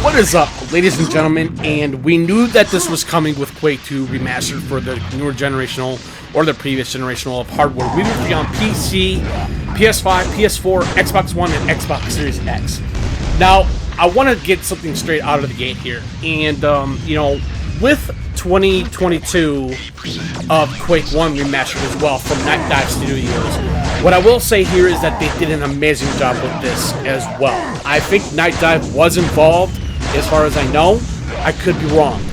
What is up, ladies and gentlemen? And we knew that this was coming with Quake 2 Remastered for the newer generational or the previous generational of hardware. We would be on PC, PS5, PS4, Xbox One, and Xbox Series X. Now, I want to get something straight out of the gate here. And, you know, with 2022 of Quake 1 Remastered as well from Night Dive Studios, what I will say here is that they did an amazing job with this as well. I think Night Dive was involved, as far as I know. I could be wrong.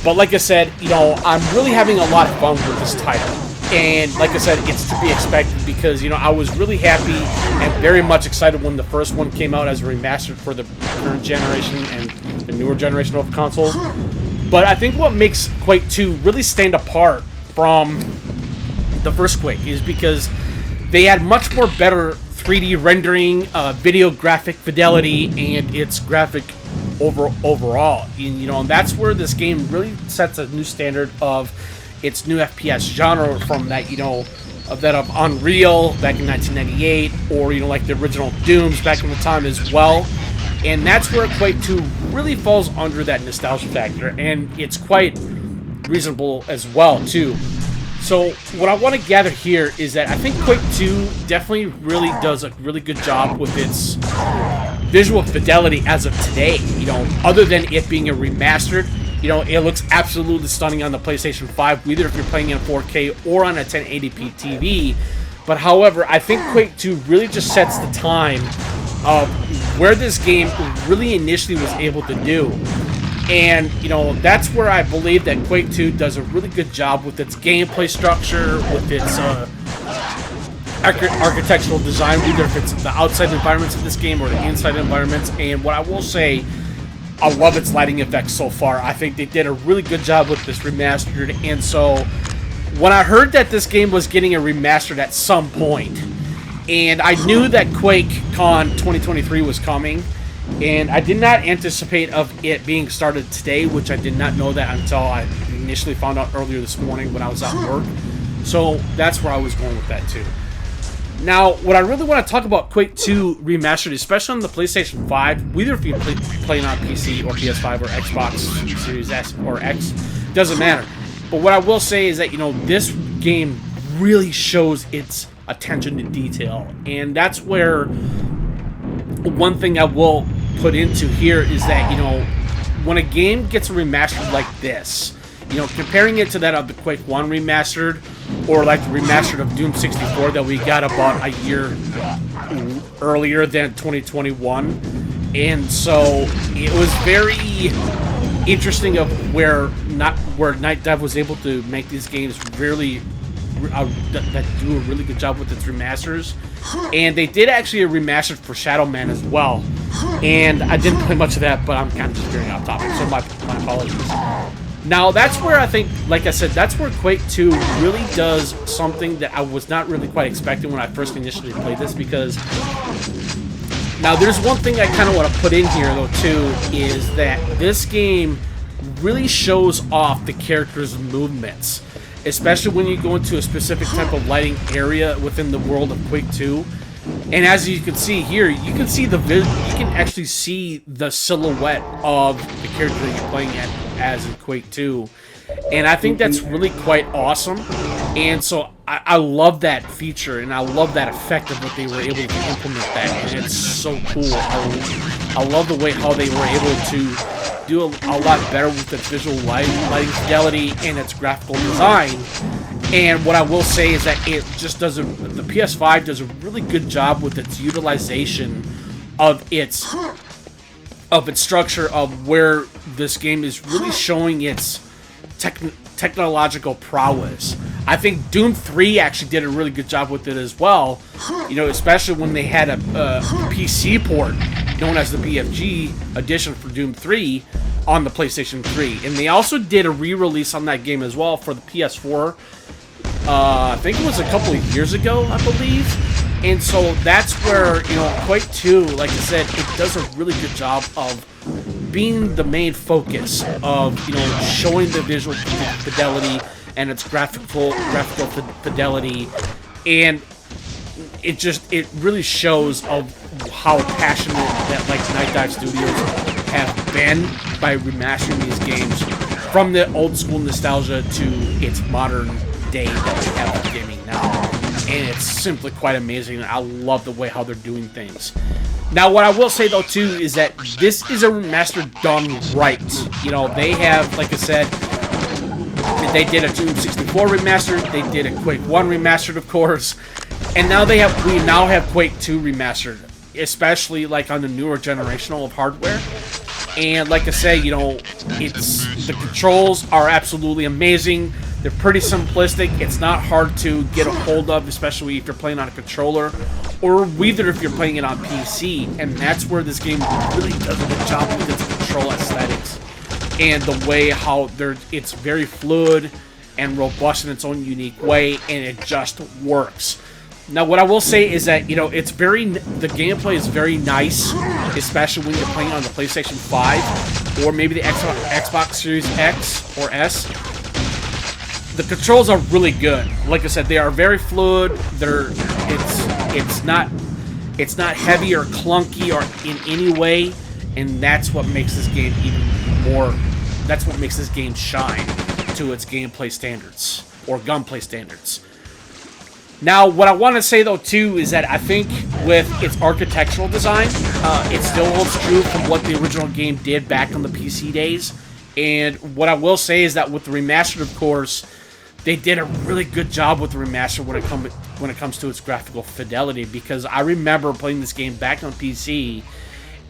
But like I said, you know, I'm really having a lot of fun with this title. And like I said, it's to be expected because, you know, I was really happy and very much excited when the first one came out as a remastered for the current generation and the newer generation of consoles. But I think what makes Quake 2 really stand apart from the first Quake is because they had much more better 3D rendering, video graphic fidelity, and its graphic overall. You know, and that's where this game really sets a new standard of its new FPS genre from that, you know, of that of Unreal back in 1998, or, you know, like the original Dooms back in the time as well. And that's where Quake 2 really falls under that nostalgia factor, and it's quite reasonable as well, too. So what I want to gather here is that I think Quake 2 definitely really does a really good job with its visual fidelity as of today. You know, other than it being a remastered, you know, it looks absolutely stunning on the PlayStation 5, either if you're playing in 4K or on a 1080p TV. But however, I think Quake 2 really just sets the time of where this game really initially was able to do. And, you know, that's where I believe that Quake 2 does a really good job with its gameplay structure, with its architectural design, either if it's the outside environments of this game or the inside environments. And what I will say, I love its lighting effects so far. I think they did a really good job with this remastered. And so when I heard that this game was getting a remastered at some point, and I knew that QuakeCon 2023 was coming, and I did not anticipate of it being started today, which I did not know that until I initially found out earlier this morning when I was at work. So that's where I was going with that too. Now, what I really want to talk about Quake 2 Remastered, especially on the PlayStation 5, whether if you're playing on PC or PS5 or Xbox Series S or X, doesn't matter. But what I will say is that, you know, this game really shows its attention to detail. And that's where one thing I will put into here is that, you know, when a game gets remastered like this, you know, comparing it to that of the Quake 1 Remastered, or like the remastered of Doom 64 that we got about a year earlier than 2021. And so it was very interesting of where Night Dive was able to make these games really that do a really good job with its remasters. And they did actually a remastered for Shadow Man as well. And I didn't play much of that, but I'm kind of just veering off topic, so my apologies. Now, that's where I think, like I said, that's where Quake 2 really does something that I was not really quite expecting when I first initially played this, because now there's one thing I kind of want to put in here, though, too, is that this game really shows off the character's movements, especially when you go into a specific type of lighting area within the world of Quake 2. And as you can see here, you can see you can actually see the silhouette of the character that you're playing as in Quake 2. And I think that's really quite awesome. And so I love that feature, and I love that effect of what they were able to implement that. And it's so cool. I love the way how they were able to do a lot better with its visual lighting fidelity and its graphical design. And what I will say is that it just the PS5 does a really good job with its utilization of its structure, of where this game is really showing its technological prowess. I think Doom 3 actually did a really good job with it as well, you know, especially when they had a PC port known as the BFG edition for Doom 3 on the PlayStation 3. And they also did a re-release on that game as well for the PS4. I think it was a couple of years ago, I believe. And so that's where, you know, Quake 2, like I said, it does a really good job of being the main focus of, you know, showing the visual fidelity and its graphical fidelity. And it really shows of how passionate that like Night Dive Studios have been by remastering these games from the old school nostalgia to its modern day that we have with gaming now. And it's simply quite amazing. I love the way how they're doing things. Now, what I will say, though, too, is that this is a remaster done right. You know, they have, like I said, they did a Doom 64 remastered, they did a Quake 1 remastered, of course, and now we now have Quake 2 remastered, especially, like, on the newer generational of hardware. And, like I say, you know, the controls are absolutely amazing. They're pretty simplistic. It's not hard to get a hold of, especially if you're playing on a controller, or either if you're playing it on PC. And that's where this game really does a good job with its control aesthetics and the way how it's very fluid and robust in its own unique way, and it just works. Now, what I will say is that, you know, the gameplay is very nice, especially when you're playing on the PlayStation 5 or maybe the Xbox Series X or S. The controls are really good. Like I said, they are very fluid. It's not heavy or clunky or in any way, and that's what makes this game that's what makes this game shine to its gameplay standards or gunplay standards. Now, what I want to say, though, too, is that I think with its architectural design, it still holds true from what the original game did back on the PC days. And what I will say is that with the remastered, of course, they did a really good job with the remaster when it comes to its graphical fidelity, because I remember playing this game back on PC,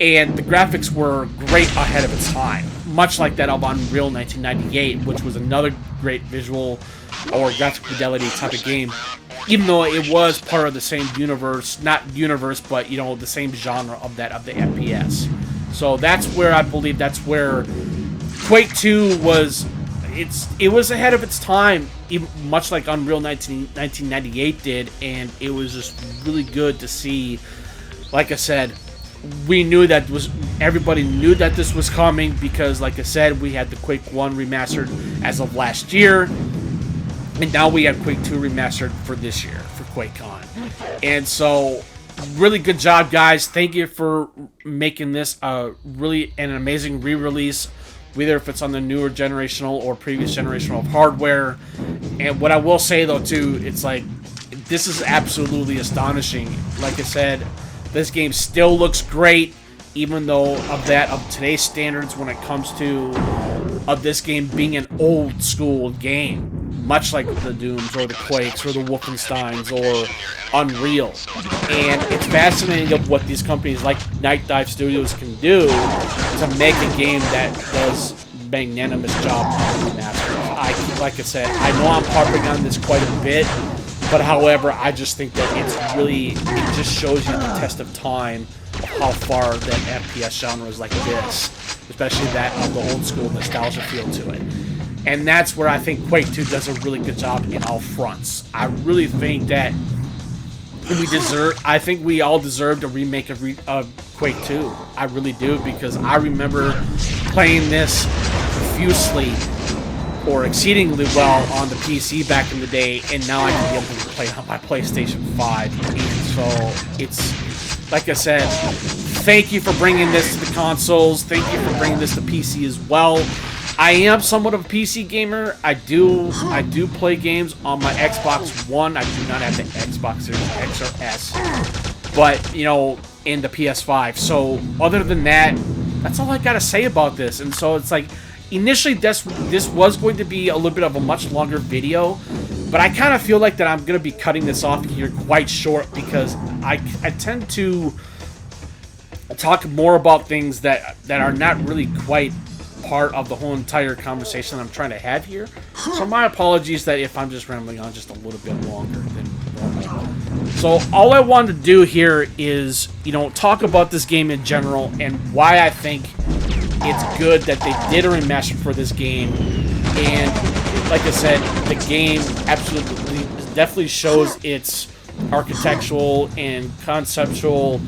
and the graphics were great ahead of its time, much like that of Unreal 1998, which was another great visual or graphic fidelity type of game, even though it was part of the same universe, but, you know, the same genre of the FPS. So that's where I believe that's where Quake 2 was. It was ahead of its time, much like Unreal 1998 did, and it was just really good to see. Like I said, everybody knew that this was coming, because, like I said, we had the Quake 1 remastered as of last year, and now we have Quake 2 remastered for this year, for QuakeCon. And so, really good job, guys. Thank you for making this an amazing re-release, whether if it's on the newer generational or previous generational of hardware. And what I will say, though, too, it's like, this is absolutely astonishing. Like I said, this game still looks great, even though of today's standards when it comes to this game being an old school game, much like the Dooms or the Quakes or the Wolfensteins or Unreal. And it's fascinating of what these companies like Night Dive Studios can do to make a game that does magnanimous job on remaster. Like I said, I know I'm harping on this quite a bit, but however, I just think that it just shows you the test of time of how far that FPS genre is like this, especially that of the old school nostalgia feel to it. And that's where I think Quake 2 does a really good job in all fronts. I really think that I think we all deserved a remake of Quake 2. I really do, because I remember playing this profusely or exceedingly well on the PC back in the day, and now I can be able to play it on my PlayStation 5. And so it's, like I said, thank you for bringing this to the consoles. Thank you for bringing this to PC as well. I am somewhat of a PC gamer. I do play games on my Xbox One. I do not have the Xbox Series X or S, but, you know, in the PS5. So other than that, that's all I gotta say about this. And so it's like, initially this was going to be a little bit of a much longer video, but I kind of feel like that I'm gonna be cutting this off here quite short, because I tend to talk more about things that are not really quite part of the whole entire conversation I'm trying to have here. So my apologies that if I'm just rambling on just a little bit longer than normal. So all I wanted to do here is, you know, talk about this game in general and why I think it's good that they did a remaster for this game. And like I said, the game absolutely definitely shows its architectural and conceptual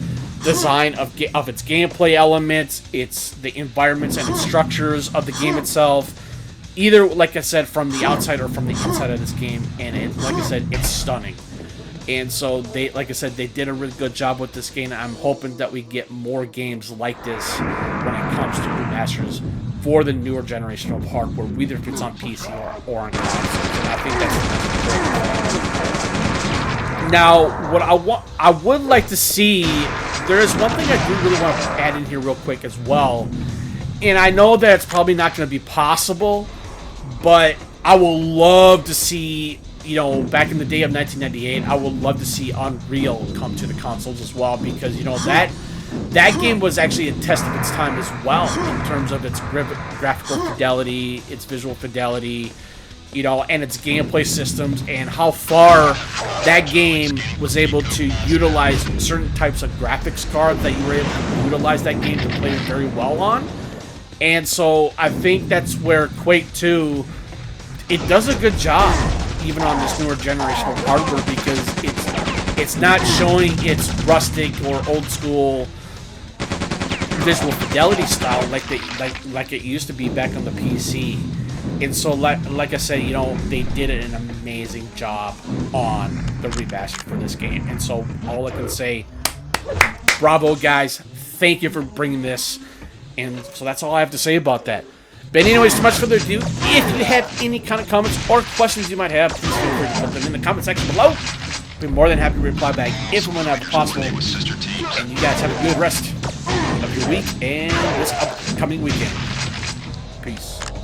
design of its gameplay elements, the environments and its structures of the game itself, either, like I said, from the outside or from the inside of this game. And like I said, it's stunning. And so they, like I said, they did a really good job with this game. I'm hoping that we get more games like this when it comes to remasters for the newer generation of hardware, whether if it's on PC or on consoles. And I think that's now what I would like to see. There is one thing I do really want to add in here real quick as well, and I know that it's probably not going to be possible, but I will love to see, you know, back in the day of 1998, I would love to see Unreal come to the consoles as well, because, you know, that game was actually a test of its time as well in terms of its graphical fidelity, its visual fidelity, you know, and its gameplay systems, and how far that game was able to utilize certain types of graphics cards that you were able to utilize that game to play very well on. And so I think that's where Quake 2, it does a good job even on this newer generation of hardware, because it's not showing its rustic or old school visual fidelity style like it used to be back on the PC. And so, like I said, you know, they did an amazing job on the remaster for this game. And so, all I can say, bravo, guys. Thank you for bringing this. And so that's all I have to say about that. But anyways, too much further ado, if you have any kind of comments or questions you might have, please feel free to put them in the comment section below. I'll be more than happy to reply back if and whenever possible. And you guys have a good rest of your week and this upcoming weekend. Peace.